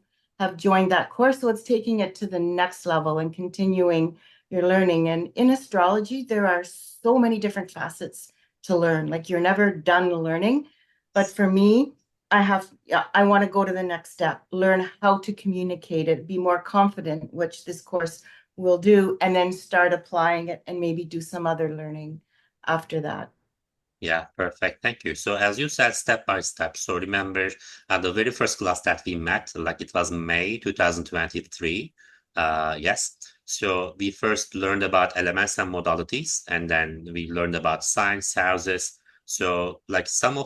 joined that course. So it's taking it to the next level and continuing your learning. And in astrology, there are so many different facets to learn. Like you're never done learning. But for me, I want to go to the next step, learn how to communicate it, be more confident, which this course will do, and then start applying it and maybe do some other learning after that. Yeah, perfect. Thank you. So as you said, step by step. So remember the very first class that we met, like it was May 2023. Yes. So we first learned about elements and modalities, and then we learned about signs, houses. So like some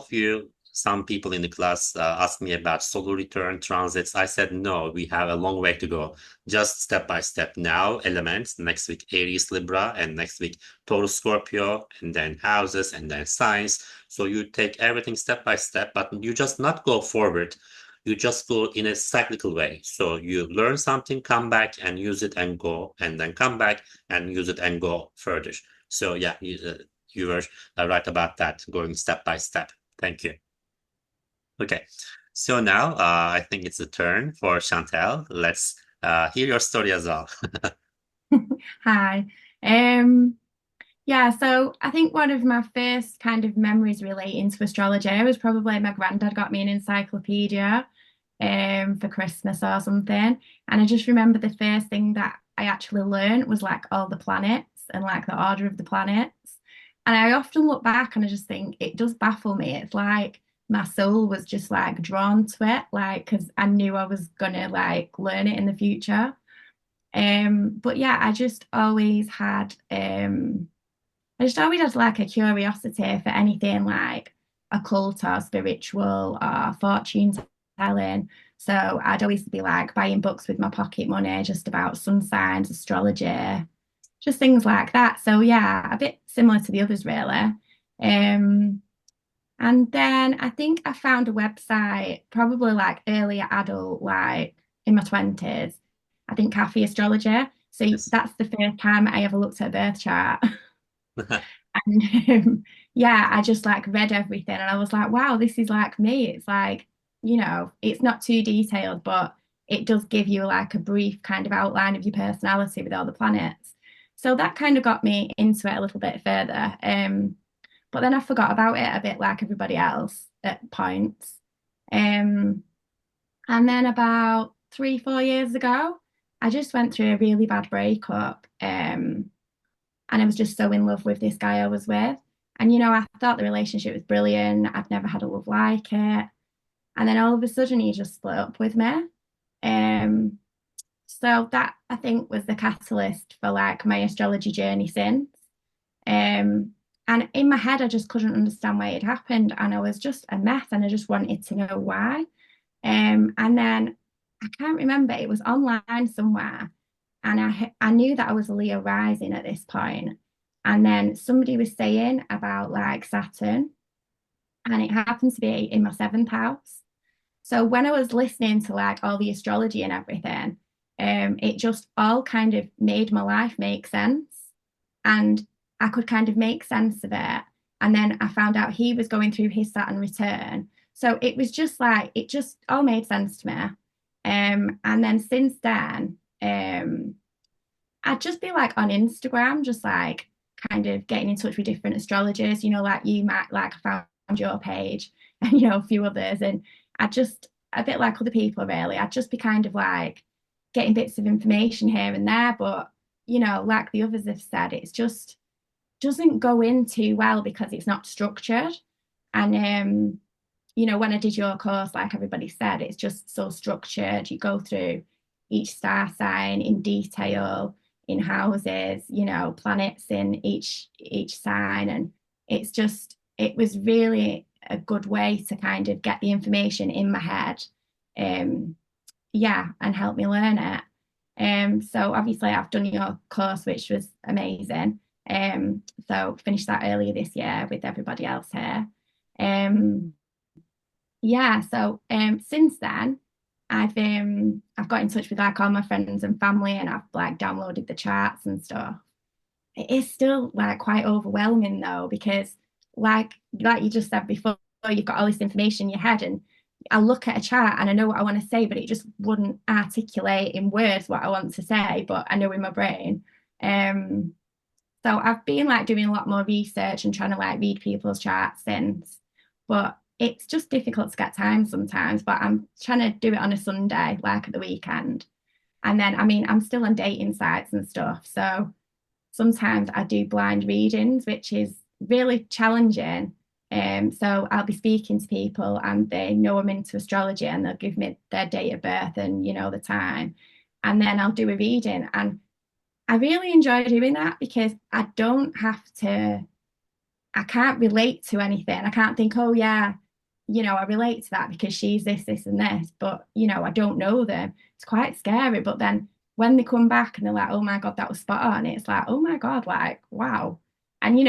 people in the class asked me about solar return transits. I said, no, we have a long way to go. Just step by step. Now, elements, next week, Aries, Libra, and next week, Taurus, Scorpio, and then houses, and then signs. So you take everything step by step, but you just not go forward. You just go in a cyclical way. So you learn something, come back and use it and go, and then come back and use it and go further. So yeah, you were right about that, going step by step. Thank you. Okay, so now I think it's a turn for Chantelle. Let's hear your story as well. Hi. Yeah, so I think one of my first kind of memories relating to astrology was probably my granddad got me an encyclopedia for Christmas or something. And I just remember the first thing that I actually learned was like all the planets and like the order of the planets. And I often look back and I just think it does baffle me. It's like my soul was just like drawn to it, like because I knew I was gonna like learn it in the future. But yeah, I just always had I just always had like a curiosity for anything like occult or spiritual or fortune telling. So I'd always be like buying books with my pocket money just about sun signs, astrology, just things like that. So yeah, a bit similar to the others really. Um, and then I think I found a website, probably like earlier adult, like in my 20s. I think Cafe Astrology. So Yes. that's the first time I ever looked at a birth chart. And yeah, I just like read everything and I was like, wow, this is like me. It's like, it's not too detailed, but it does give you like a brief kind of outline of your personality with all the planets. So that kind of got me into it a little bit further. But then I forgot about it a bit like everybody else at points. Um, and then about 3, 4 years ago, I just went through a really bad breakup. And I was just so in love with this guy I was with. And, I thought the relationship was brilliant. I'd never had a love like it. And then all of a sudden, he just split up with me. Um, so that I think was the catalyst for like my astrology journey since. Um, and in my head, I just couldn't understand why it happened. And I was just a mess and I just wanted to know why. And then I can't remember, it was online somewhere. And I knew that I was a Leo rising at this point. And then somebody was saying about like Saturn, and it happened to be in my seventh house. So when I was listening to like all the astrology and everything, it just all kind of made my life make sense. And I could kind of make sense of it. And then I found out he was going through his Saturn return. So it was just like, it just all made sense to me. And then since then, I'd just be like on Instagram, just like kind of getting in touch with different astrologers, like you might like I found your page and a few others. And I just a bit like other people really. I'd just be kind of like getting bits of information here and there, but like the others have said, it's just doesn't go in too well because it's not structured. And when I did your course, like everybody said, it's just so structured. You go through each star sign in detail, in houses, planets in each sign. And it was really a good way to kind of get the information in my head. Yeah, and help me learn it. So obviously I've done your course, which was amazing. So finished that earlier this year with everybody else here. Yeah, so since then I've got in touch with like all my friends and family and I've like downloaded the charts and stuff. It is still like quite overwhelming though, because like you just said before, you've got all this information in your head and I look at a chart and I know what I want to say, but it just wouldn't articulate in words what I want to say, but I know in my brain. So I've been like doing a lot more research and trying to like read people's charts since, but it's just difficult to get time sometimes. But I'm trying to do it on a Sunday, like at the weekend. And then, I mean, I'm still on dating sites and stuff. So sometimes I do blind readings, which is really challenging. So I'll be speaking to people and they know I'm into astrology and they'll give me their date of birth and, the time. And then I'll do a reading. And I really enjoy doing that because I don't have to, I can't relate to anything. I can't think, oh yeah, I relate to that because she's this, and this, but I don't know them. It's quite scary. But then when they come back and they're like, oh my God, that was spot on, it's like, oh my God, like, wow. And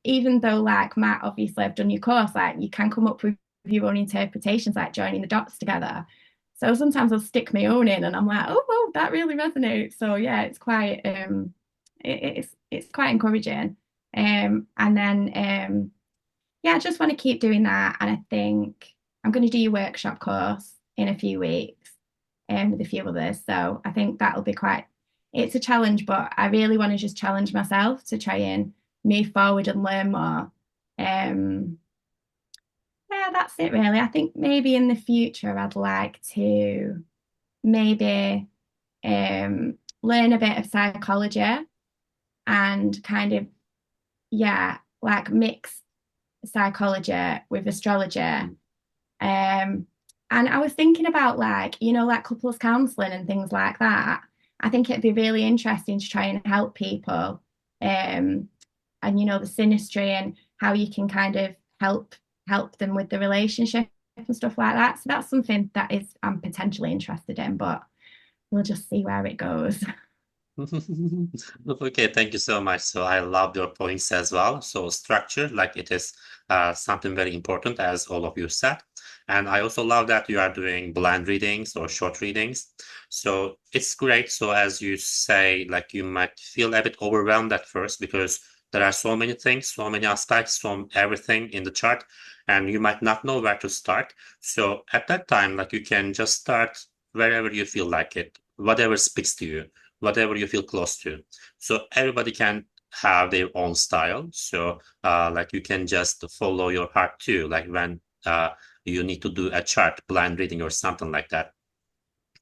even though like Matt, obviously I've done your course, like you can come up with your own interpretations, like joining the dots together. So sometimes I'll stick my own in and I'm like, oh, well, that really resonates. So yeah, it's quite it's quite encouraging. And then yeah, I just want to keep doing that. And I think I'm going to do your workshop course in a few weeks with a few others. So I think that'll be it's a challenge, but I really want to just challenge myself to try and move forward and learn more. Yeah, that's it really. I think maybe in the future I'd like to maybe learn a bit of psychology and kind of, yeah, like mix psychology with astrology. And I was thinking about like, like couples counseling and things like that. I think it'd be really interesting to try and help people and the synastry and how you can kind of help them with the relationship and stuff like that. So that's something that I'm potentially interested in, but we'll just see where it goes. Okay, thank you so much. So I love your points as well. So structure, like it is something very important, as all of you said. And I also love that you are doing blind readings or short readings. So it's great. So as you say, like you might feel a bit overwhelmed at first because there are so many things, so many aspects from everything in the chart, and you might not know where to start. So at that time, like you can just start wherever you feel like it, whatever speaks to you, whatever you feel close to. So everybody can have their own style. So like you can just follow your heart too, like when you need to do a chart, blind reading or something like that.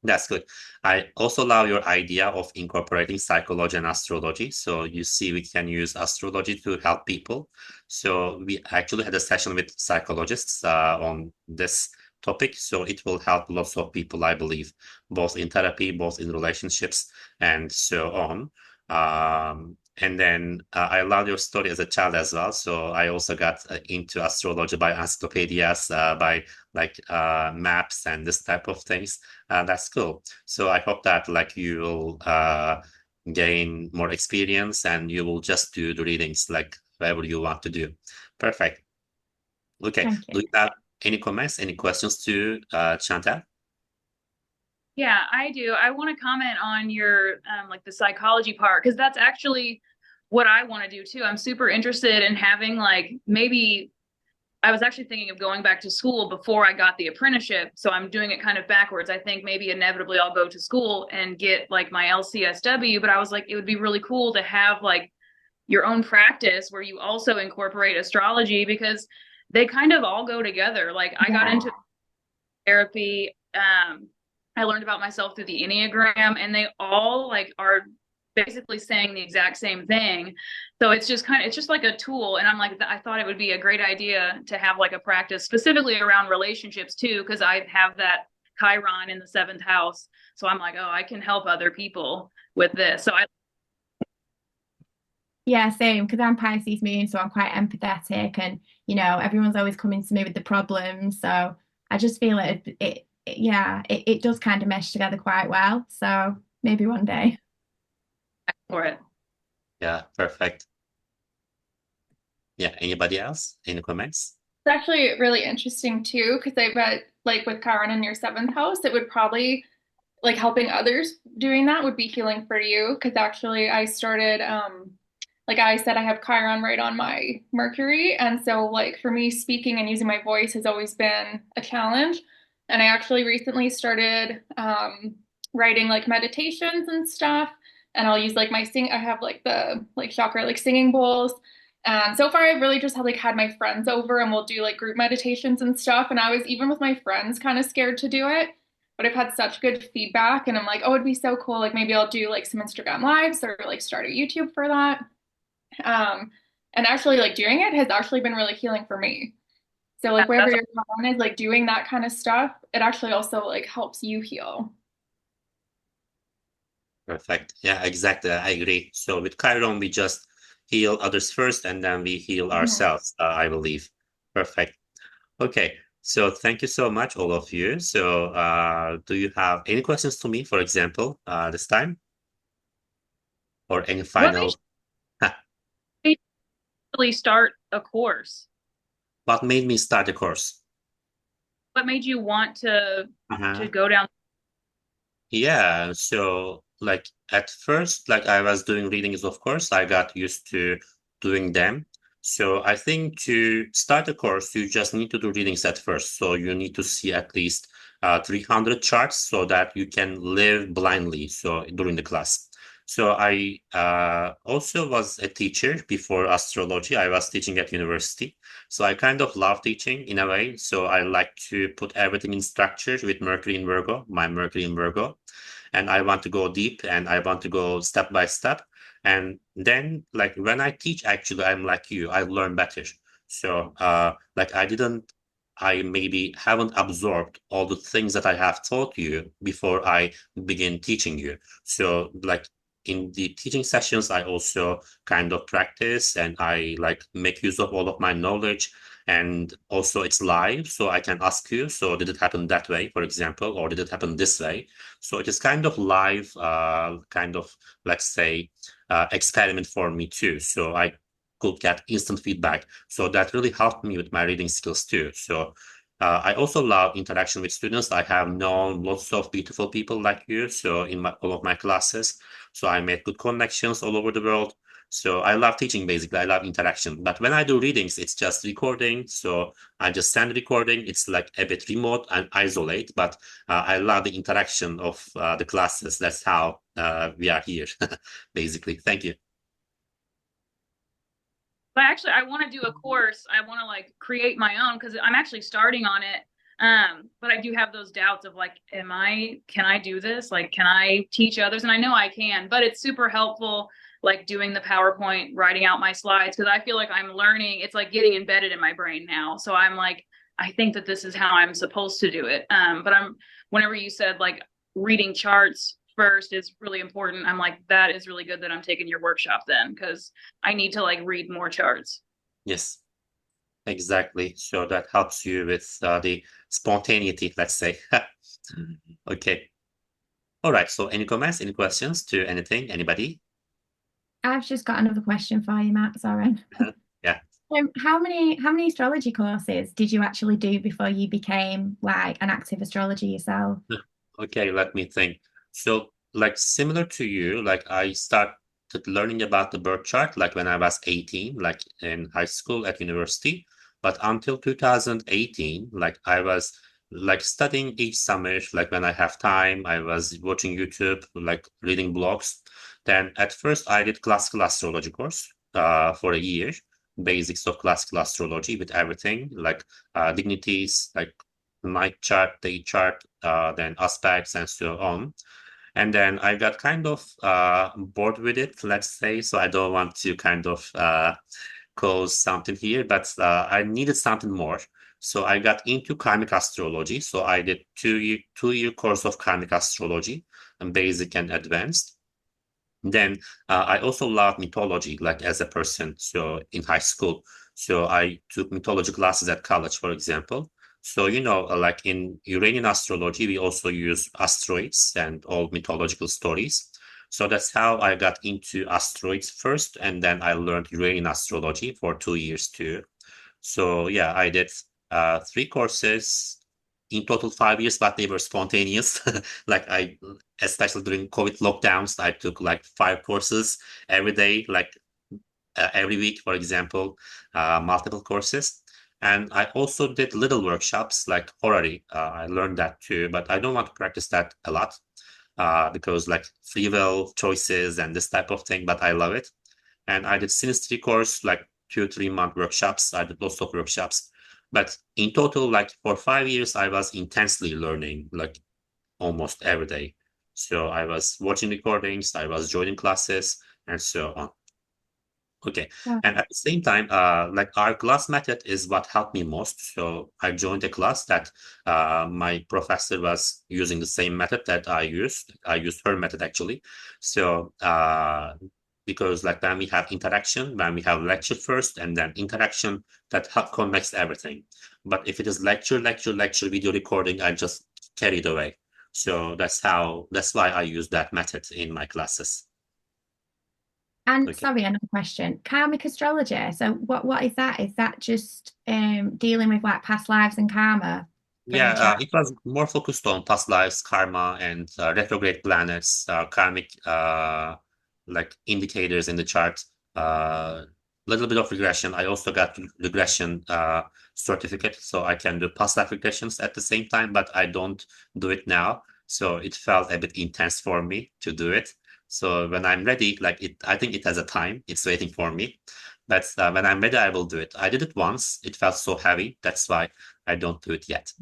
That's good. I also love your idea of incorporating psychology and astrology. So you see, we can use astrology to help people. So we actually had a session with psychologists on this topic. So it will help lots of people, I believe, both in therapy, both in relationships, and so on. And then I love your story as a child as well. So I also got into astrology by encyclopedias, by like maps and this type of things. That's cool. So I hope that like you will gain more experience and you will just do the readings like whatever you want to do. Perfect. Okay. Thank Do you. you have any comments, any questions to Chantelle? Yeah, I do. I want to comment on your like the psychology part, because that's actually what I want to do too. I'm super interested in having like maybe I was actually thinking of going back to school before I got the apprenticeship. So I'm doing it kind of backwards. I think maybe inevitably I'll go to school and get like my LCSW, but I was like, it would be really cool to have like your own practice where you also incorporate astrology, because they kind of all go together. Like I got into therapy. I learned about myself through the Enneagram, and they all like are basically saying the exact same thing. So it's just like a tool. And I'm like, I thought it would be a great idea to have like a practice specifically around relationships too, because I have that Chiron in the 7th house. So I'm like, oh, I can help other people with this. So Yeah, same, because I'm Pisces moon, so I'm quite empathetic, and everyone's always coming to me with the problems. So I just feel it does kind of mesh together quite well. So maybe one day. for it. Yeah, perfect. Yeah, anybody else? Any comments? It's actually really interesting too, because I bet like with Chiron in your 7th house, it would probably like helping others doing that would be healing for you. Because actually, I started, like I said, I have Chiron right on my Mercury. And so, like, for me, speaking and using my voice has always been a challenge. And I actually recently started writing like meditations and stuff. And I'll use like I have like the like chakra, like singing bowls. And so far, I've really just had my friends over and we'll do like group meditations and stuff. And I was even with my friends kind of scared to do it, but I've had such good feedback and I'm like, oh, it'd be so cool. Like maybe I'll do like some Instagram lives or like start a YouTube for that. And actually like doing it has actually been really healing for me. So like wherever your Chiron is, like doing that kind of stuff, it actually also like helps you heal. Perfect. Yeah, exactly. I agree. So with Chiron, we just heal others first and then we heal Mhm. ourselves, I believe. Perfect. Okay. So thank you so much, all of you. So do you have any questions to me, for example, this time? Or any What made final? you really start a course? What made me start the course? What made you want to Uh-huh. go down? Yeah, so like at first, like I was doing readings, of course, I got used to doing them. So I think to start a course, you just need to do readings at first. So you need to see at least 300 charts so that you can live blindly. So during the class. So I also was a teacher before astrology. I was teaching at university. So I kind of love teaching in a way. So I like to put everything in structure with Mercury in Virgo, my Mercury in Virgo. And I want to go deep and I want to go step by step. And then like when I teach, actually, I'm like you, I learn better. So like I maybe haven't absorbed all the things that I have taught you before I begin teaching you. So like in the teaching sessions, I also kind of practice and I like make use of all of my knowledge. And also it's live, so I can ask you, so did it happen that way, for example, or did it happen this way? So it is kind of live, kind of, let's say, experiment for me too. So I could get instant feedback. So that really helped me with my reading skills too. So I also love interaction with students. I have known lots of beautiful people like you, so in all of my classes. So I made good connections all over the world. So I love teaching, basically. I love interaction. But when I do readings, it's just recording. So I just send recording. It's like a bit remote and isolate, but I love the interaction of the classes. That's how we are here, basically. Thank you. But actually, I want to do a course. I want to like create my own because I'm actually starting on it. But I do have those doubts of like, can I do this? Like, can I teach others? And I know I can, but it's super helpful, like doing the PowerPoint, writing out my slides, because I feel like I'm learning. It's like getting embedded in my brain now. So I'm like, I think that this is how I'm supposed to do it. But whenever you said like reading charts first is really important, I'm like, that is really good that I'm taking your workshop then, because I need to like read more charts. Yes, exactly. So that helps you with the spontaneity, let's say. Okay. All right. So any comments, any questions to anything, anybody? I've just got another question for you, Matt. Sorry. Yeah. How many astrology courses did you actually do before you became like an active astrologer yourself? Okay, let me think. So, like similar to you, like I started learning about the birth chart like when I was 18, like in high school at university. But until 2018, like I was like studying each summer, like when I have time, I was watching YouTube, like reading blogs. Then at first I did classical astrology course for a year, basics of classical astrology with everything, like dignities, like night chart, day chart, then aspects, and so on. And then I got kind of bored with it, let's say. So I don't want to kind of cause something here, but I needed something more. So I got into karmic astrology. So I did two-year course of karmic astrology, and basic and advanced. Then I also love mythology, like as a person. So in high school, so I took mythology classes at college, for example. So, like in Uranian astrology, we also use asteroids and all mythological stories. So that's how I got into asteroids first, and then I learned Uranian astrology for 2 years too. So yeah, I did three courses in total 5 years, but they were spontaneous. Like especially during COVID lockdowns, I took like 5 courses every day, like every week, for example, multiple courses. And I also did little workshops like horary. I learned that too, but I don't want to practice that a lot because like free will choices and this type of thing, but I love it. And I did synastry course, like 2 3 month workshops. I did lots of workshops. But in total, like for 5 years, I was intensely learning, like almost every day. So I was watching recordings, I was joining classes, and so on. Okay. Yeah. And at the same time, like our class method is what helped me most. So I joined a class that my professor was using the same method that I used. I used her method actually. So because like when we have interaction, when we have lecture first and then interaction, that connects everything. But if it is lecture, video recording, I just carry it away. So that's why I use that method in my classes. And Okay. sorry, another question. Karmic astrology. So what is that? Is that just dealing with like past lives and karma from the Yeah, chart? it was more focused on past lives, karma, and retrograde planets, karmic, like indicators in the chart. Little bit of regression. I also got regression certificate, so I can do past life regressions at the same time, but I don't do it now. So it felt a bit intense for me to do it. So when I'm ready, like I think it has a time. It's waiting for me. But when I'm ready, I will do it. I did it once. It felt so heavy. That's why I don't do it yet.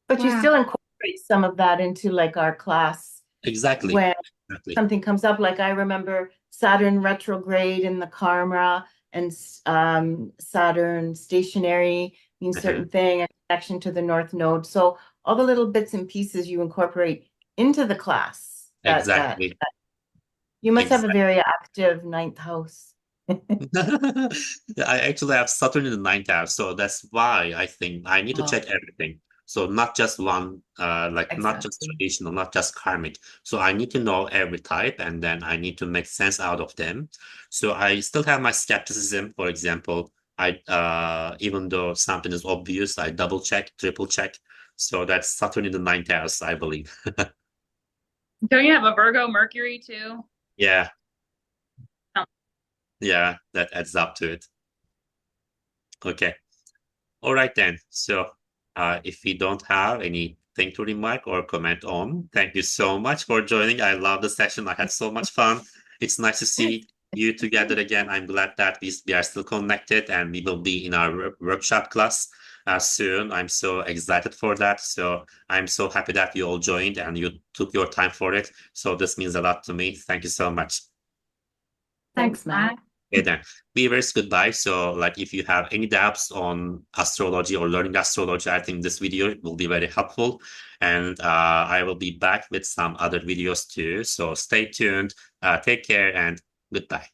But you Wow. still incorporate some of that into like our class Exactly. when Exactly. something comes up. Like I remember Saturn retrograde in the karma and Saturn stationary means certain thing and connection to the North Node. So all the little bits and pieces you incorporate into the class that Exactly. You must have a Exactly. very active ninth house. I actually have Saturn in the ninth house, so that's why I think I need to Oh, check everything. So not just one, like not just exactly. traditional, not just karmic. So I need to know every type, and then I need to make sense out of them. So I still have my skepticism. For example, even though something is obvious, I double check, triple check. So that's Saturn in the ninth house, I believe. Don't you have a Virgo Mercury too? Yeah, Oh. yeah, that adds up to it. Okay. All right then. So, if we don't have anything to remark or comment on, thank you so much for joining. I love the session. I had so much fun. It's nice to see you together again. I'm glad that we are still connected and we will be in our workshop class soon. I'm so excited for that. So I'm so happy that you all joined and you took your time for it. So this means a lot to me. Thank you so much. Thanks, Matt. Okay, then viewers, goodbye. So, like, if you have any doubts on astrology or learning astrology, I think this video will be very helpful. And I will be back with some other videos too. So, stay tuned, take care, and goodbye.